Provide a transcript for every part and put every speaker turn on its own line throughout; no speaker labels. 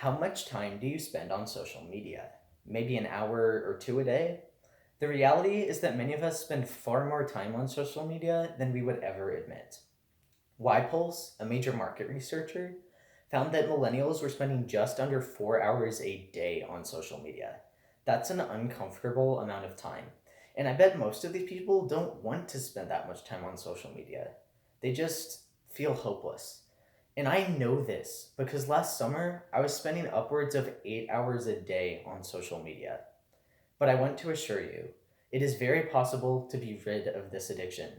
How much time do you spend on social media? Maybe an hour or two a day? The reality is that many of us spend far more time on social media than we would ever admit. YPulse, a major market researcher, found that millennials were spending just under 4 hours a day on social media. That's an uncomfortable amount of time. And I bet most of these people don't want to spend that much time on social media. They just feel hopeless. And I know this because last summer I was spending upwards of 8 hours a day on social media. But I want to assure you, it is very possible to be rid of this addiction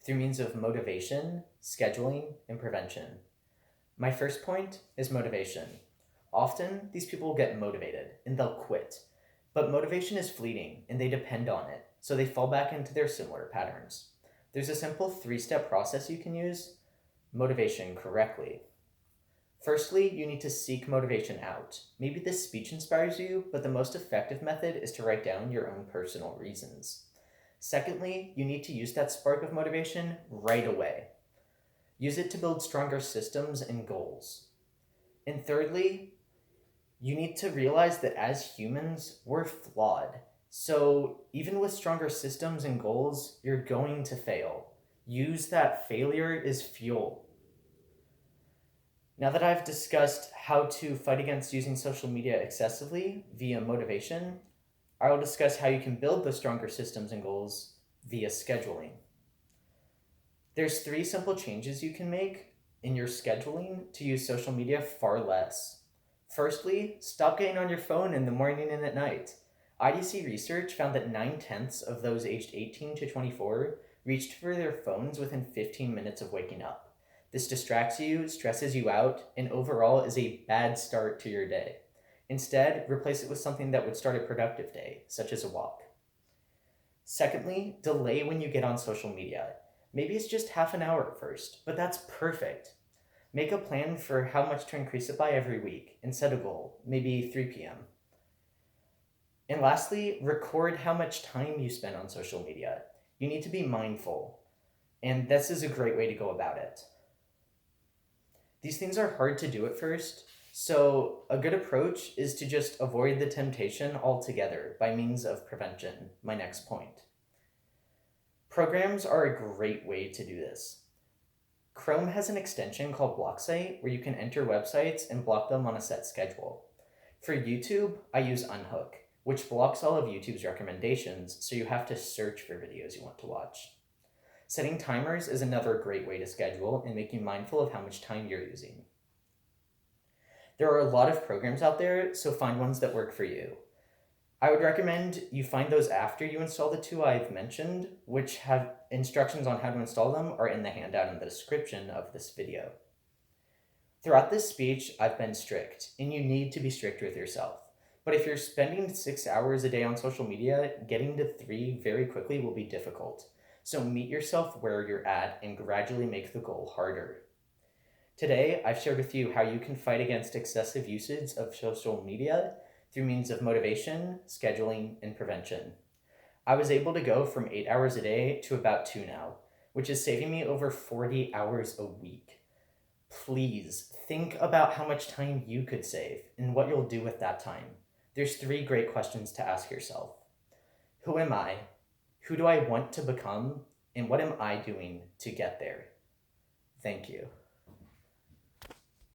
through means of motivation, scheduling, and prevention. My first point is motivation. Often, these people get motivated and they'll quit. But motivation is fleeting and they depend on it, so they fall back into their similar patterns. There's a simple 3 step process you can use motivation correctly. Firstly, you need to seek motivation out. Maybe this speech inspires you, but the most effective method is to write down your own personal reasons. Secondly, you need to use that spark of motivation right away. Use it to build stronger systems and goals. And thirdly, you need to realize that as humans, we're flawed. So even with stronger systems and goals, you're going to fail. Use that failure as fuel. Now that I've discussed how to fight against using social media excessively via motivation, I will discuss how you can build those stronger systems and goals via scheduling. There's 3 simple changes you can make in your scheduling to use social media far less. Firstly, stop getting on your phone in the morning and at night. IDC research found that 9/10 of those aged 18 to 24 reached for their phones within 15 minutes of waking up. This distracts you, stresses you out, and overall is a bad start to your day. Instead, replace it with something that would start a productive day, such as a walk. Secondly, delay when you get on social media. Maybe it's just half an hour at first, but that's perfect. Make a plan for how much to increase it by every week and set a goal, maybe 3 p.m. And lastly, record how much time you spend on social media. You need to be mindful, and this is a great way to go about it. These things are hard to do at first, so a good approach is to just avoid the temptation altogether by means of prevention, my next point. Programs are a great way to do this. Chrome has an extension called BlockSite where you can enter websites and block them on a set schedule. For YouTube, I use Unhook, which blocks all of YouTube's recommendations, so you have to search for videos you want to watch. Setting timers is another great way to schedule and make you mindful of how much time you're using. There are a lot of programs out there, so find ones that work for you. I would recommend you find those after you install the 2 I've mentioned, which have instructions on how to install them are in the handout in the description of this video. Throughout this speech, I've been strict, and you need to be strict with yourself. But if you're spending 6 hours a day on social media, getting to 3 very quickly will be difficult. So meet yourself where you're at and gradually make the goal harder. Today, I've shared with you how you can fight against excessive usage of social media through means of motivation, scheduling, and prevention. I was able to go from 8 hours a day to about 2 now, which is saving me over 40 hours a week. Please think about how much time you could save and what you'll do with that time. There's 3 great questions to ask yourself. Who am I? Who do I want to become? And what am I doing to get there? Thank you.